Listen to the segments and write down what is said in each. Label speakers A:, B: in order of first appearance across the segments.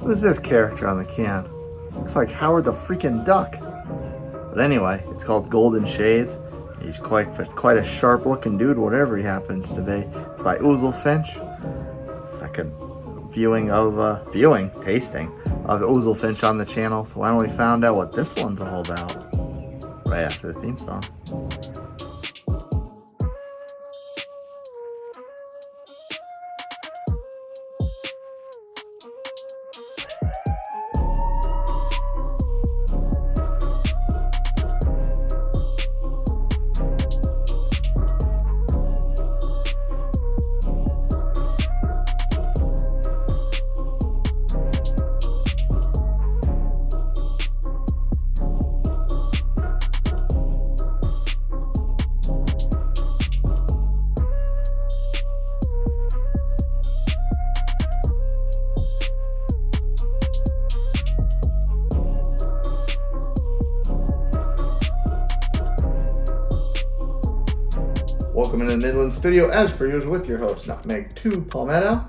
A: Who's this character on the can? Looks like Howard the freaking Duck. But anyway, it's called Golden Shades. He's quite a sharp looking dude, whatever he happens to be. It's by Ouzel Finch. Second tasting of Ouzel Finch on the channel. So why don't we find out what this one's all about right after the theme song. Welcome into the Midland Studio, as per usual, with your host, Nutmeg 2 Palmetto.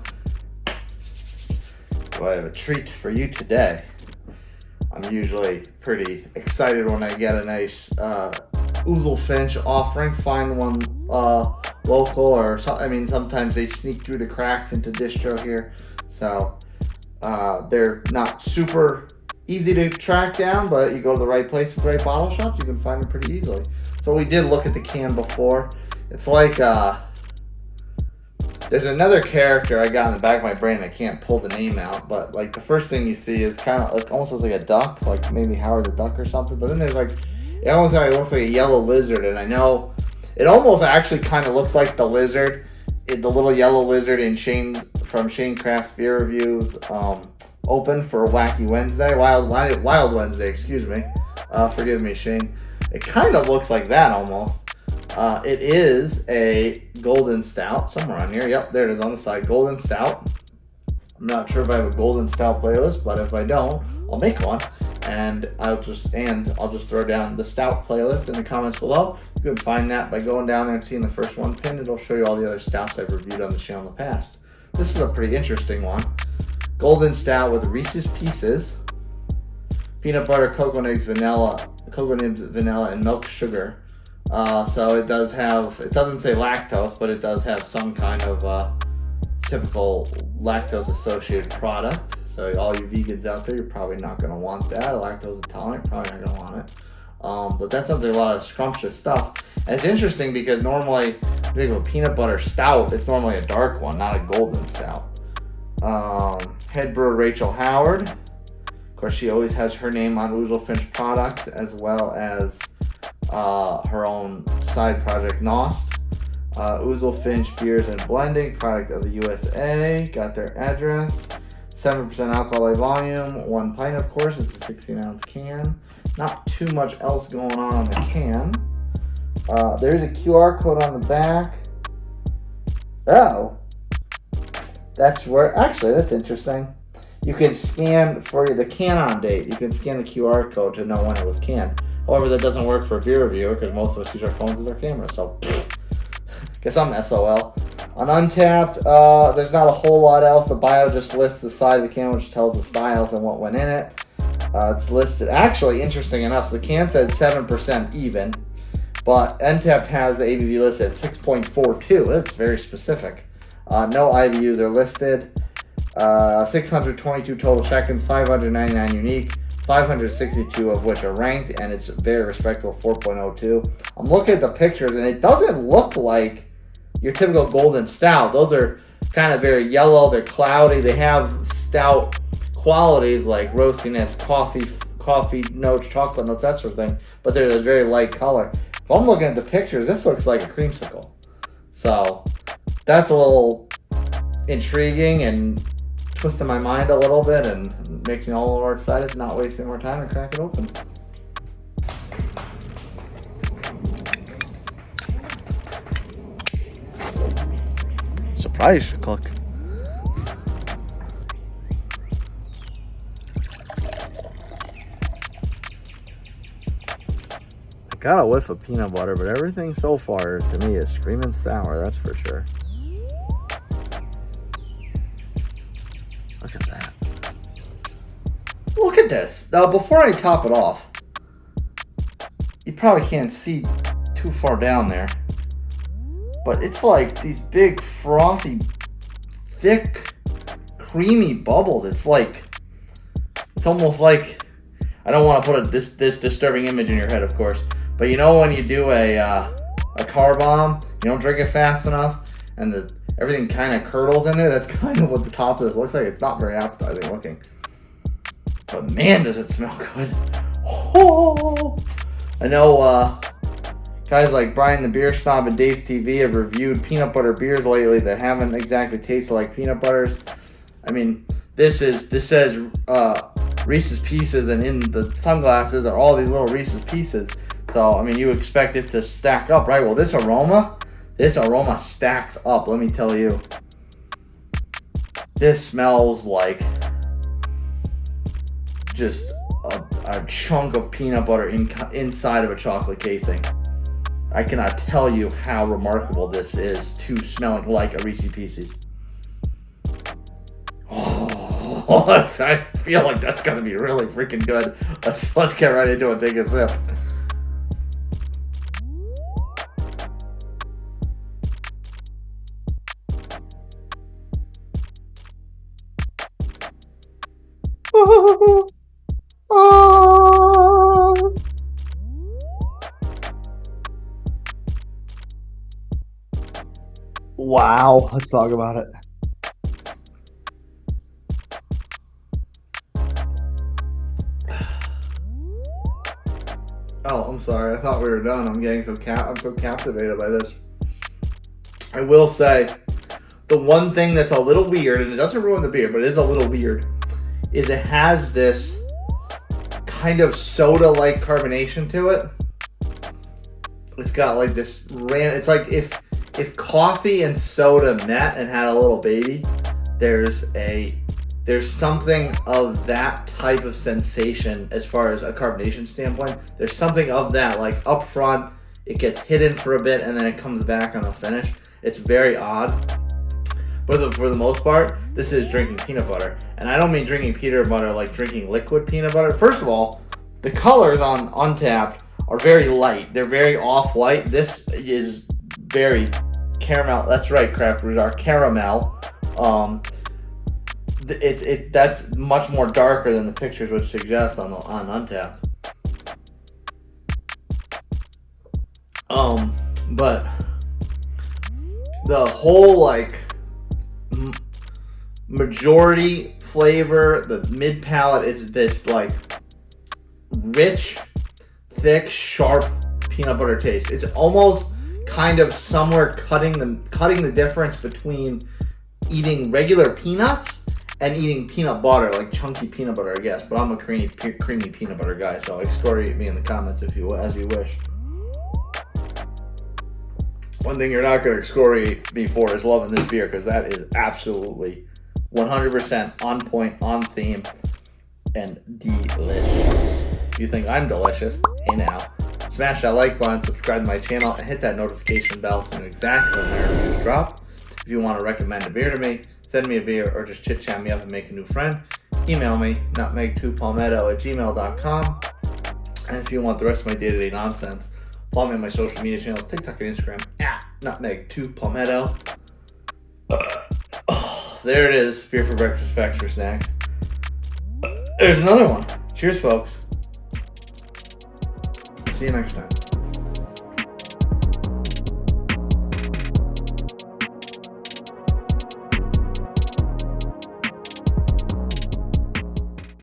A: Well, I have a treat for you today. I'm usually pretty excited when I get a nice Ouzel Finch offering. Find one local, or sometimes they sneak through the cracks into distro here. So they're not super easy to track down, but you go to the right places, the right bottle shops, you can find them pretty easily. So we did look at the can before. It's like, there's another character I got in the back of my brain, I can't pull the name out, but like the first thing you see is kind of like, almost looks like a duck, like maybe Howard the Duck or something, but then there's like, it almost looks like a yellow lizard, and I know, it almost actually kind of looks like the lizard, the little yellow lizard in from Shane Craft's Beer Reviews, open for Wacky Wednesday, Wild Wednesday, excuse me, forgive me Shane, it kind of looks like that almost. It is a Golden Stout, somewhere on here. Yep, there it is on the side, Golden Stout. I'm not sure if I have a Golden Stout playlist, but if I don't, I'll make one. And I'll just throw down the Stout playlist in the comments below. You can find that by going down there and seeing the first one pinned. It'll show you all the other stouts I've reviewed on the channel in the past. This is a pretty interesting one. Golden Stout with Reeses Pieces, peanut butter, cocoa nibs, vanilla, and milk sugar. So it does have, it doesn't say lactose, but it does have some kind of typical lactose associated product. So all you vegans out there, you're probably not going to want that. Lactose intolerant, probably not going to want it. But that's something, a lot of scrumptious stuff. And it's interesting because normally, if you think of a peanut butter stout, it's normally a dark one, not a golden stout. Head brewer Rachel Howard. Of course, she always has her name on Ouzel Finch products, as well as her own side project, Nost. Ouzel Finch Beers and Blending, product of the USA. Got their address. 7% alcohol by volume, 1 pint, of course. It's a 16-ounce can. Not too much else going on the can. There's a QR code on the back. Oh, that's interesting. You can scan for the can-on date. You can scan the QR code to know when it was canned. However, that doesn't work for a beer reviewer because most of us use our phones as our camera. So, guess I'm SOL. On Untapped, there's not a whole lot else. The bio just lists the side of the can, which tells the styles and what went in it. It's listed, actually, interesting enough, so the can says 7% even, but Untapped has the ABV listed at 6.42. It's very specific. No IBUs are listed. 622 total check-ins, 599 unique. 562 of which are ranked, and it's very respectable, 4.02. I'm looking at the pictures, and it doesn't look like your typical golden stout. Those are kind of very yellow, they're cloudy, they have stout qualities like roastiness, coffee notes, chocolate notes, that sort of thing, but they're a very light color. If I'm looking at the pictures, this looks like a creamsicle. So that's a little intriguing and twisting my mind a little bit and makes me all more excited, not wasting more time, and crack it open. Surprise cook. I got a whiff of peanut butter, but everything so far to me is screaming sour, that's for sure. Look at that. at this. Now, before I top it off, you probably can't see too far down there, but it's like these big, frothy, thick, creamy bubbles. It's almost like, I don't want to put this disturbing image in your head, of course, but you know when you do a car bomb, you don't drink it fast enough, and everything kind of curdles in there? That's kind of what the top of this looks like. It's not very appetizing looking. But man, does it smell good. Oh, I know guys like Brian the Beer Snob and Dave's TV have reviewed peanut butter beers lately that haven't exactly tasted like peanut butters. I mean, this says Reese's Pieces, and in the sunglasses are all these little Reese's Pieces. So, I mean, you expect it to stack up, right? Well, this aroma stacks up, let me tell you. This smells like just a chunk of peanut butter inside of a chocolate casing. I cannot tell you how remarkable this is to smelling like a Reese's Pieces. Oh, I feel like that's gonna be really freaking good. Let's get right into it. Take a sip. Wow, let's talk about it. Oh, I'm sorry. I thought we were done. I'm so captivated by this. I will say, the one thing that's a little weird, and it doesn't ruin the beer, but it is a little weird, is it has this kind of soda-like carbonation to it. It's got like this it's like if coffee and soda met and had a little baby, there's something of that type of sensation as far as a carbonation standpoint. There's something of that, like up front, it gets hidden for a bit and then it comes back on the finish. It's very odd. But for the most part, this is drinking peanut butter. And I don't mean drinking peanut butter like drinking liquid peanut butter. First of all, the colors on Untapped are very light. They're very off-white. This is very caramel. That's right, craft brewers are caramel. That's much more darker than the pictures would suggest on Untapped. But the whole like majority flavor, the mid palate, is this like rich, thick, sharp peanut butter taste. It's almost kind of somewhere cutting the difference between eating regular peanuts and eating peanut butter, like chunky peanut butter, I guess. But I'm a creamy peanut butter guy, so excoriate me in the comments as you wish. One thing you're not going to excoriate me for is loving this beer, because that is absolutely 100% on point, on theme, and delicious. If you think I'm delicious, hey now, smash that like button, subscribe to my channel, and hit that notification bell so you know exactly when my reviews drop. If you want to recommend a beer to me, send me a beer, or just chit-chat me up and make a new friend, email me, nutmeg2palmetto@gmail.com. And if you want the rest of my day-to-day nonsense, follow me on my social media channels, TikTok and Instagram, @nutmeg2palmetto. There it is, beer for breakfast, facts for snacks. There's another one. Cheers, folks. See you next time.